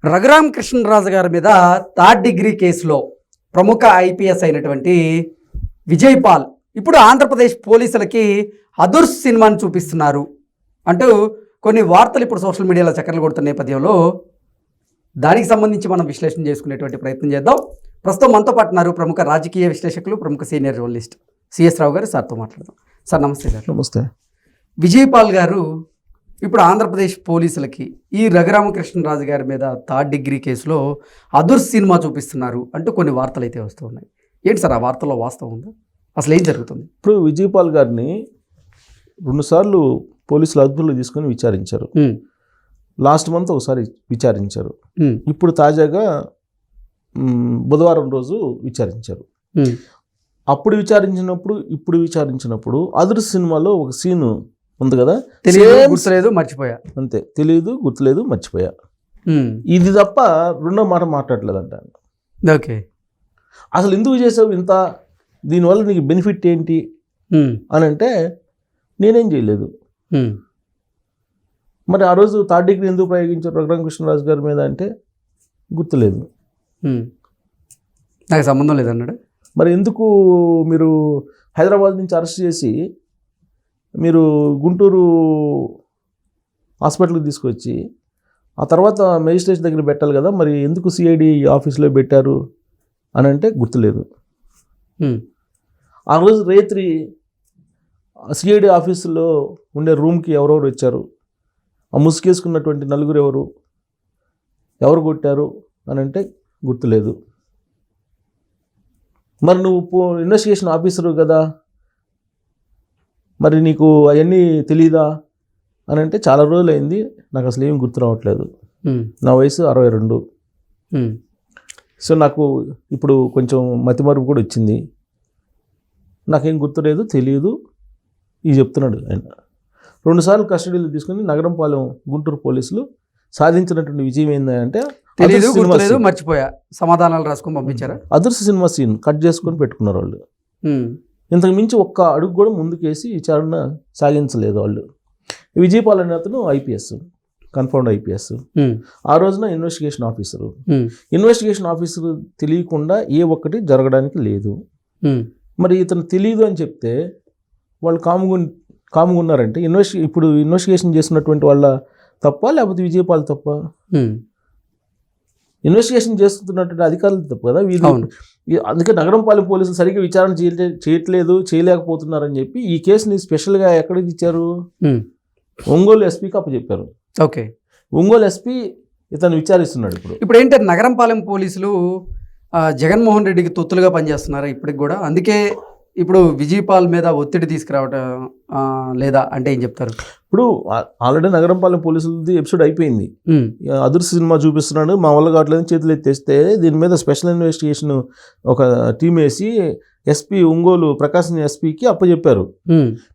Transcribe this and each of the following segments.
రఘురామ కృష్ణరాజు గారి మీద third degree కేసులో ప్రముఖ ఐపీఎస్ అయినటువంటి విజయ్ పాల్ ఇప్పుడు ఆంధ్రప్రదేశ్ పోలీసులకి అదుర్స్ సినిమాని చూపిస్తున్నారు అంటూ కొన్ని వార్తలు ఇప్పుడు సోషల్ మీడియాలో చక్కర్లు కొడుతున్న నేపథ్యంలో దానికి సంబంధించి మనం విశ్లేషణ చేసుకునేటువంటి ప్రయత్నం చేద్దాం. ప్రస్తుతం మనతో పాటు ఉన్నారు ప్రముఖ రాజకీయ విశ్లేషకులు, ప్రముఖ సీనియర్ జర్నలిస్ట్ సిఎస్ రావు గారు. సార్తో మాట్లాడదాం. సార్ నమస్తే. సార్ నమస్తే. విజయ్ పాల్ గారు ఇప్పుడు ఆంధ్రప్రదేశ్ పోలీసులకి ఈ రఘురామకృష్ణరాజు గారి మీద థర్డ్ డిగ్రీ కేసులో అదుర్స్ సినిమా చూపిస్తున్నారు అంటూ కొన్ని వార్తలు అయితే వస్తూ ఉన్నాయి. ఏంటి సార్ ఆ వార్తల్లో వాస్తవం ఉందా? అసలు ఏం జరుగుతుంది? ఇప్పుడు విజయ్ పాల్ గారిని 2 సార్లు పోలీసులు అదుపులో తీసుకొని విచారించారు. లాస్ట్ మంత్ ఒకసారి విచారించారు. ఇప్పుడు తాజాగా బుధవారం రోజు విచారించారు. అప్పుడు విచారించినప్పుడు ఇప్పుడు విచారించినప్పుడు అదుర్స్ సినిమాలో ఒక సీన్ ఉంది కదా, గుర్తులేదు మర్చిపోయా, అంతే, తెలియదు గుర్తులేదు మర్చిపోయా, ఇది తప్ప రెండో మాట మాట్లాడలేదంట. ఓకే, అసలు ఎందుకు చేసావు ఇంత, దీనివల్ల నీకు బెనిఫిట్ ఏంటి అని అంటే నేనేం చేయలేదు. మరి ఆ రోజు థర్డ్ డిగ్రీ ఎందుకు ప్రయోగించారు రఘురామకృష్ణరాజు గారి మీద అంటే గుర్తులేదు, నాకు సంబంధం లేదన్నాడు. మరి ఎందుకు మీరు హైదరాబాద్ నుంచి అరెస్ట్ చేసి మీరు గుంటూరు హాస్పిటల్కి తీసుకొచ్చి ఆ తర్వాత మెజిస్ట్రేట్ దగ్గర పెట్టాలి కదా, మరి ఎందుకు సిఐడి ఆఫీస్లో పెట్టారు అని అంటే గుర్తులేదు. ఆ రోజు రాత్రి సిఐడి ఆఫీసులో ఉండే రూమ్కి ఎవరెవరు వచ్చారు, ఆ ముసుగేసుకున్నటువంటి నలుగురు ఎవరు కొట్టారు అని అంటే గుర్తులేదు. మరి నువ్వు ఇన్వెస్టిగేషన్ ఆఫీసరు కదా, మరి నీకు అవన్నీ తెలీదా అని అంటే చాలా రోజులు అయింది, నాకు అసలు ఏం గుర్తు రావట్లేదు, నా వయసు 62. సో నాకు ఇప్పుడు కొంచెం మతిమరుపు కూడా వచ్చింది, నాకేం గుర్తులేదు, తెలియదు, ఇది చెప్తున్నాడు ఆయన. 2 సార్లు కస్టడీలో తీసుకుని నగరంపాలెం గుంటూరు పోలీసులు సాధించినటువంటి విజయం ఏంటంటే తెలియదు గుర్తులేదు మర్చిపోయా సమాధానాలు రాసుకొని పంపించారా. అదుర్స్ సినిమా సీన్ కట్ చేసుకొని పెట్టుకున్నారు వాళ్ళు. ఇంతకు మించి ఒక్క అడుగు కూడా ముందుకేసి విచారణ సాగించలేదు వాళ్ళు. విజయ్ పాల్ అనే అతను ఐపీఎస్, కన్ఫర్మ్డ్ ఐపీఎస్, ఆ రోజున ఇన్వెస్టిగేషన్ ఆఫీసరు. ఇన్వెస్టిగేషన్ ఆఫీసర్ తెలియకుండా ఏ ఒక్కటి జరగడానికి లేదు. మరి ఇతను తెలియదు అని చెప్తే వాళ్ళు కాముగా ఉన్నారంటే ఇప్పుడు ఇన్వెస్టిగేషన్ చేసినటువంటి వాళ్ళ తప్ప లేకపోతే విజయ్ పాల్ తప్ప? ఇన్వెస్టిగేషన్ చేస్తున్నటువంటి అధికారులు తప్పు కదా వీళ్ళు. అందుకే నగరంపాలెం పోలీసులు సరిగ్గా విచారణ చేయట్లేదు, చేయలేకపోతున్నారని చెప్పి ఈ కేసుని స్పెషల్గా ఎక్కడికి ఇచ్చారు, ఒంగోలు ఎస్పీకి అప్పచెప్పారు. ఓకే, ఒంగోలు ఎస్పీ ఇతను విచారిస్తున్నాడు. ఇప్పుడు ఏంటంటే నగరంపాలెం పోలీసులు జగన్మోహన్ రెడ్డికి తొత్తులుగా పనిచేస్తున్నారు ఇప్పటికి కూడా, అందుకే ఇప్పుడు విజయ్ పాల్ మీద ఒత్తిడి తీసుకురావటం లేదా అంటే ఏం చెప్తారు? ఇప్పుడు ఆల్రెడీ నగరంపాలెం పోలీసులది ఎపిసోడ్ అయిపోయింది. అదుర్స్ సినిమా చూపిస్తున్నాడు, మా వల్ల కావట్లేదు చేతులు ఎత్తేస్తే దీని మీద స్పెషల్ ఇన్వెస్టిగేషన్ ఒక టీం వేసి ఎస్పీ ఒంగోలు ప్రకాశం ఎస్పీకి అప్పచెప్పారు.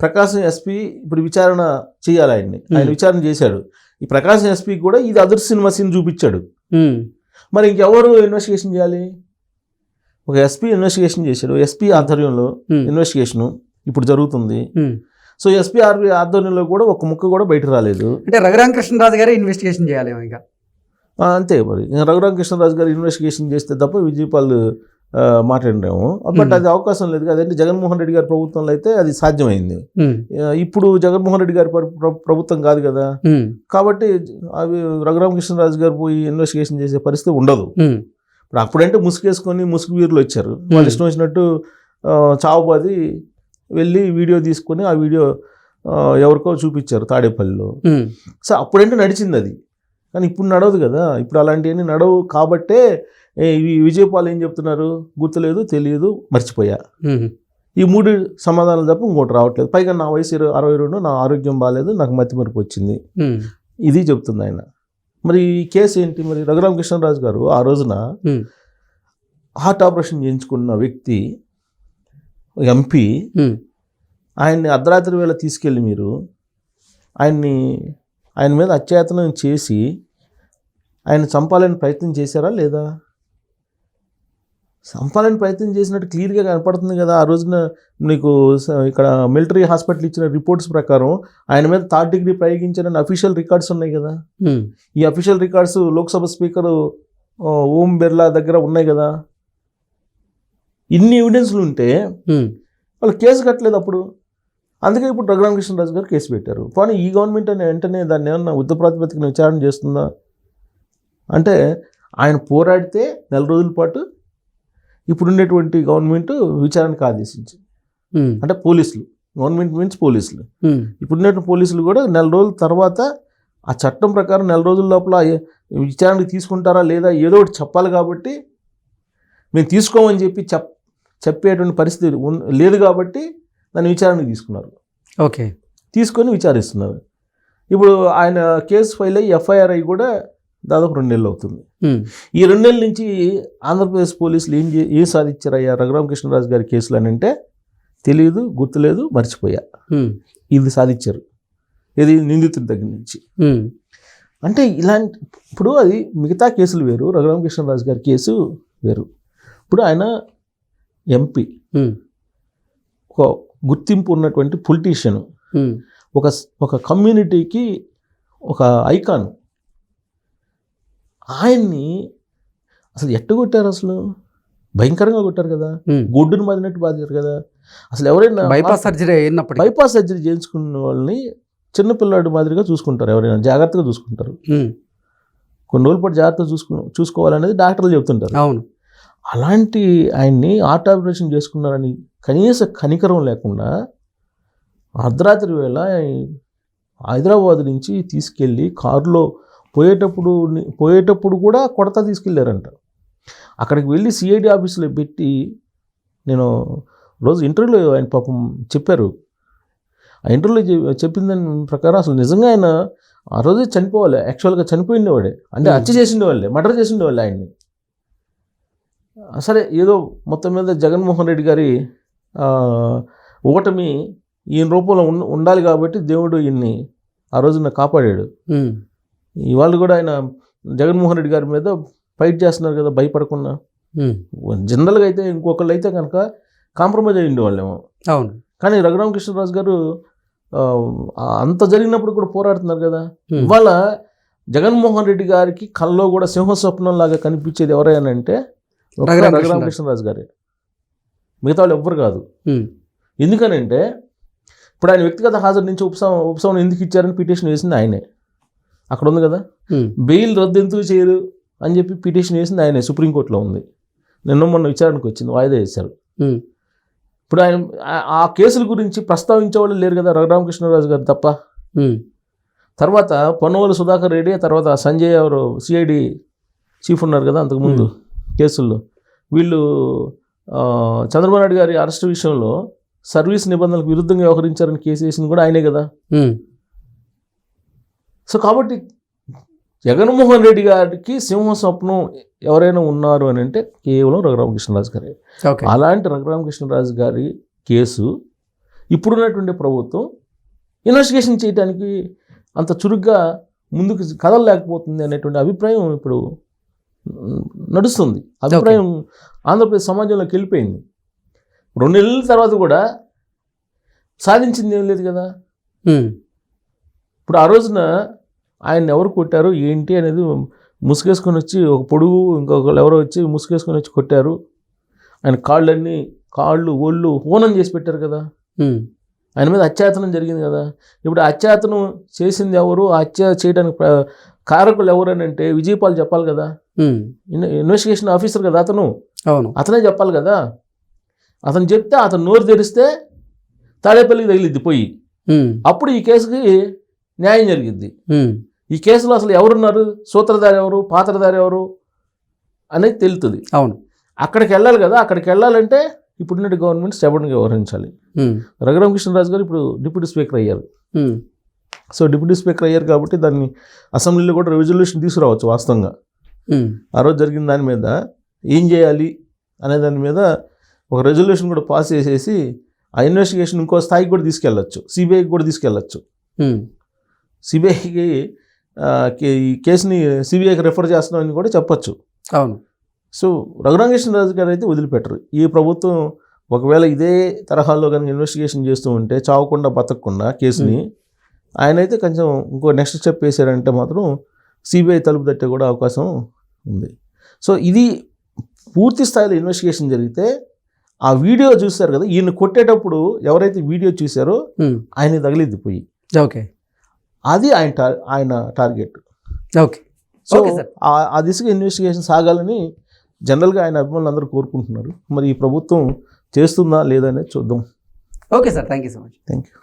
ప్రకాశం ఎస్పీ ఇప్పుడు విచారణ చేయాలి, ఆయన విచారణ చేశాడు. ఈ ప్రకాశం ఎస్పీకి కూడా ఇది అదుర్స్ సినిమా సీన్ చూపించాడు. మరి ఇంకెవరు ఇన్వెస్టిగేషన్ చేయాలి? ఒక ఎస్పీ ఇన్వెస్టిగేషన్ చేశాడు, ఎస్పీ ఆధ్వర్యంలో ఇన్వెస్టిగేషన్ ఇప్పుడు జరుగుతుంది. సో ఎస్పీ ఆధ్వర్యంలో కూడా ఒక ముక్క కూడా బయట రాలేదు. అంటే రఘురామకృష్ణరాజు గారే ఇన్వెస్టిగేషన్ చేయాలి ఇంకా. అంతే, మరి రఘురామకృష్ణరాజు గారు ఇన్వెస్టిగేషన్ చేస్తే తప్ప విజయ్ పాల్ మాట్లాడినాము. బట్ అది అవకాశం లేదు కదండి. జగన్మోహన్ రెడ్డి గారి ప్రభుత్వంలో అయితే అది సాధ్యమైంది. ఇప్పుడు జగన్మోహన్ రెడ్డి గారి ప్రభుత్వం కాదు కదా, కాబట్టి అవి రఘురామకృష్ణరాజు గారు పోయి ఇన్వెస్టిగేషన్ చేసే పరిస్థితి ఉండదు. ఇప్పుడు అప్పుడంటే ముసుగేసుకొని ముసుగు వీరులు వచ్చారు, వాళ్ళు ఇష్టం వచ్చినట్టు చావుబాది వెళ్ళి వీడియో తీసుకొని ఆ వీడియో ఎవరికో చూపించారు తాడేపల్లిలో. సో అప్పుడంటే నడిచింది అది, కానీ ఇప్పుడు నడవదు కదా. ఇప్పుడు అలాంటివన్నీ నడవు కాబట్టే విజయ్ పాల్ ఏం చెప్తున్నారు, గుర్తులేదు, తెలియదు, మర్చిపోయా, ఈ 3 సమాధానాలు తప్ప ఇంకోటి రావట్లేదు. పైగా నా వయసు 62, నా ఆరోగ్యం బాగాలేదు, నాకు మతిమరుపు వచ్చింది, ఇది చెప్తుంది ఆయన. మరి ఈ కేసు ఏంటి? మరి రఘురామకృష్ణరాజు గారు ఆ రోజున హార్ట్ ఆపరేషన్ చేయించుకున్న వ్యక్తి, ఎంపీ, ఆయన్ని అర్ధరాత్రి వేళ తీసుకెళ్ళి మీరు ఆయన మీద అత్యాయతనం చేసి ఆయన చంపాలని ప్రయత్నం చేశారా లేదా? చంపాలని ప్రయత్నం చేసినట్టు క్లియర్గా కనపడుతుంది కదా. ఆ రోజున నీకు ఇక్కడ మిలిటరీ హాస్పిటల్ ఇచ్చిన రిపోర్ట్స్ ప్రకారం ఆయన మీద 3rd డిగ్రీ ప్రయోగించారని అఫీషియల్ రికార్డ్స్ ఉన్నాయి కదా. ఈ official records Lok Sabha speaker Om Birla దగ్గర ఉన్నాయి కదా. ఇన్ని ఎవిడెన్స్లు ఉంటే వాళ్ళు కేసు కట్టలేదు అప్పుడు. అందుకే ఇప్పుడు రఘురామకృష్ణరాజు గారు కేసు పెట్టారు. కానీ ఈ గవర్నమెంట్ అని వెంటనే దాన్ని ఏమన్నా యుద్ధ ప్రాతిపదికన విచారణ చేస్తుందా అంటే, ఆయన పోరాడితే 4 రోజుల పాటు ఇప్పుడున్నటువంటి గవర్నమెంట్ విచారణకు ఆదేశించింది. అంటే పోలీసులు, గవర్నమెంట్ మీన్స్ పోలీసులు, ఇప్పుడున్నటువంటి పోలీసులు కూడా 4 రోజుల తర్వాత ఆ చట్టం ప్రకారం 4 రోజుల లోపల విచారణకు తీసుకుంటారా లేదా ఏదో ఒకటి చెప్పాలి. కాబట్టి మేము తీసుకోమని చెప్పి చెప్పేటువంటి పరిస్థితి లేదు కాబట్టి దాన్ని విచారణకు తీసుకున్నారు. ఓకే, తీసుకొని విచారిస్తున్నారు. ఇప్పుడు ఆయన కేసు ఫైల్ అయ్యి ఎఫ్ఐఆర్ అయ్యి కూడా దాదాపు 2 నెలలు అవుతుంది. ఈ 2 నెలల నుంచి ఆంధ్రప్రదేశ్ పోలీసులు ఏం సాధించారయ్యా రఘురామకృష్ణరాజు గారి కేసులు అని అంటే, తెలియదు, గుర్తులేదు, మర్చిపోయా, ఇది సాధించారు. ఇది నిందితుడి దగ్గర నుంచి. అంటే ఇలాంటి ఇప్పుడు అది మిగతా కేసులు వేరు, రఘురామకృష్ణరాజు గారి కేసు వేరు. ఇప్పుడు ఆయన ఎంపీ, ఒక గుర్తింపు ఉన్నటువంటి పొలిటీషియన్, ఒక కమ్యూనిటీకి ఒక ఐకాన్. ఆయన్ని అసలు ఎట్ట కొట్టారు? అసలు భయంకరంగా కొట్టారు కదా, గొడ్డును బాదినట్టు బాధారు కదా. అసలు ఎవరైనా బైపాస్ సర్జరీ చేయించుకున్న వాళ్ళని చిన్నపిల్లాడు మాదిరిగా చూసుకుంటారు. ఎవరైనా జాగ్రత్తగా చూసుకుంటారు. కొన్ని రోజుల పాటు జాగ్రత్తగా చూసుకోవాలనేది డాక్టర్లు చెబుతుంటారు. అవును. అలాంటి ఆయన్ని హార్ట్ ఆపరేషన్ చేసుకున్నారని కనీస కనికరం లేకుండా అర్ధరాత్రి వేళ హైదరాబాద్ నుంచి తీసుకెళ్ళి కారులో పోయేటప్పుడు కూడా కొడతా తీసుకెళ్ళారంట. అక్కడికి వెళ్ళి సిఐడి ఆఫీసులో పెట్టి, నేను రోజు ఇంటర్వ్యూలో ఆయన పాపం చెప్పారు. ఆ ఇంటర్వ్యూలో చెప్పిన దాని ప్రకారం అసలు నిజంగా ఆయన ఆ రోజే చనిపోవాలి, యాక్చువల్గా చనిపోయిండేవాడే, అంటే హత్య చేసిండేవాళ్ళే, మర్డర్ చేసిండేవాళ్ళే ఆయన్ని. సరే, ఏదో మొత్తం మీద జగన్మోహన్ రెడ్డి గారి ఓటమి ఈయన రూపంలో ఉండాలి కాబట్టి దేవుడు ఈయన్ని ఆ రోజున కాపాడాడు. ఇవాళ కూడా ఆయన జగన్మోహన్ రెడ్డి గారి మీద ఫైట్ చేస్తున్నారు కదా భయపడకుండా. జనరల్గా అయితే ఇంకొకళ్ళు అయితే కనుక కాంప్రమైజ్ అయ్యి ఉండేవాళ్ళేమో. అవును. కానీ రఘురామకృష్ణరాజు గారు అంత జరిగినప్పుడు కూడా పోరాడుతున్నారు కదా. ఇవాళ జగన్మోహన్ రెడ్డి గారికి కల్లో కూడా సింహస్వప్నం లాగా కనిపించేది ఎవరైనా అంటే రఘురామకృష్ణరాజు గారే, మిగతా వాళ్ళు ఎవ్వరు కాదు. ఎందుకనంటే ఇప్పుడు ఆయన వ్యక్తిగత హాజరు నుంచి ఉపశమనం ఎందుకు ఇచ్చారని పిటిషన్ వేసింది ఆయనే. అక్కడ ఉంది కదా, బెయిల్ రద్దు ఎందుకు చేయరు అని చెప్పి పిటిషన్ వేసింది ఆయనే, సుప్రీంకోర్టులో ఉంది. మొన్న విచారణకు వచ్చింది, వాయిదా వేశారు. ఇప్పుడు ఆయన ఆ కేసుల గురించి ప్రస్తావించేవాళ్ళు లేరు కదా రఘురామకృష్ణరాజు గారు తప్ప. తర్వాత పొన్నవోలు సుధాకర్ రెడ్డి, తర్వాత సంజయ్ ఎవరు సిఐడి చీఫ్ ఉన్నారు కదా అంతకుముందు కేసుల్లో, వీళ్ళు చంద్రబాబు నాయుడు గారి అరెస్ట్ విషయంలో సర్వీస్ నిబంధనలకు విరుద్ధంగా వ్యవహరించారని కేసు వేసింది కూడా ఆయనే కదా. సో కాబట్టి జగన్మోహన్ రెడ్డి గారికి సింహ స్వప్నం ఎవరైనా ఉన్నారు అని అంటే కేవలం రఘురామకృష్ణరాజు గారే. అలాంటి రఘురామకృష్ణరాజు గారి కేసు ఇప్పుడున్నటువంటి ప్రభుత్వం ఇన్వెస్టిగేషన్ చేయడానికి అంత చురుగ్గా ముందుకు కదలలేకపోతుంది అనేటువంటి అభిప్రాయం ఇప్పుడు నడుస్తుంది. అభిప్రాయం ఆంధ్రప్రదేశ్ సమాజంలోకి వెళ్ళిపోయింది. 2 నెలల తర్వాత కూడా సాధించింది ఏం లేదు కదా. ఇప్పుడు ఆ రోజున ఆయన ఎవరు కొట్టారు ఏంటి అనేది ముసుగేసుకొని వచ్చి ఒక పొడుగు ఇంకొకరు ఎవరో వచ్చి ముసుగేసుకొని వచ్చి కొట్టారు. ఆయన కాళ్ళు ఒళ్ళు హోనం చేసి పెట్టారు కదా. ఆయన మీద అత్యాచారం జరిగింది కదా. ఇప్పుడు అత్యాచారం చేసింది ఎవరు, హత్య చేయడానికి కారకులు ఎవరు అని అంటే విజయపాల్ చెప్పాలి కదా. ఇన్వెస్టిగేషన్ ఆఫీసర్ కదా అతను. అవును, అతనే చెప్పాలి కదా. అతను చెప్తే అతను నోరు తెరిస్తే తాడేపల్లికి తగిలిద్ది పోయి, అప్పుడు ఈ కేసుకి న్యాయం జరిగిద్ది. ఈ కేసులో అసలు ఎవరున్నారు, సూత్రధారి ఎవరు, పాత్రధారి ఎవరు అనేది తెలుస్తుంది. అవును, అక్కడికి వెళ్ళాలి కదా. అక్కడికి వెళ్ళాలంటే ఇప్పుడున్న గవర్నమెంట్ స్టెబన్గా వ్యవహరించాలి. రఘురామకృష్ణరాజు గారు ఇప్పుడు డిప్యూటీ స్పీకర్ అయ్యారు. సో డిప్యూటీ స్పీకర్ అయ్యారు కాబట్టి దాన్ని అసెంబ్లీలో కూడా రెజల్యూషన్ తీసుకురావచ్చు. వాస్తవంగా ఆ రోజు జరిగిన దాని మీద ఏం చేయాలి అనే దాని మీద ఒక రెజల్యూషన్ కూడా పాస్ చేసేసి ఆ ఇన్వెస్టిగేషన్ ఇంకో స్థాయికి కూడా తీసుకెళ్ళచ్చు, సిబిఐకి కూడా తీసుకెళ్ళచ్చు. సిబిఐకి ఈ కేసుని సిబిఐకి రెఫర్ చేస్తున్నామని కూడా చెప్పచ్చు. అవును, సో రఘురామకృష్ణరాజు గారు అయితే వదిలిపెట్టరు. ఈ ప్రభుత్వం ఒకవేళ ఇదే తరహాలో కనుక ఇన్వెస్టిగేషన్ చేస్తూ ఉంటే చావకుండా బతకకుండా కేసుని ఆయన అయితే కొంచెం ఇంకో నెక్స్ట్ స్టెప్ వేసారంటే మాత్రం సిబిఐ తలుపు తట్టే కూడా అవకాశం ఉంది. సో ఇది పూర్తి స్థాయిలో ఇన్వెస్టిగేషన్ జరిగితే ఆ వీడియో చూస్తారు కదా, ఈయన కొట్టేటప్పుడు ఎవరైతే వీడియో చూసారో ఆయన తగిలిద్ది పోయి, ఓకే, అది ఆయన టార్గెట్. ఓకే, సో ఆ దిశగా ఇన్వెస్టిగేషన్ సాగాలని జనరల్గా ఆయన అభిమానులు అందరూ కోరుకుంటున్నారు. మరి ఈ ప్రభుత్వం చేస్తుందా లేదా అనేది చూద్దాం. Okay sir, thank you so much. Thank you.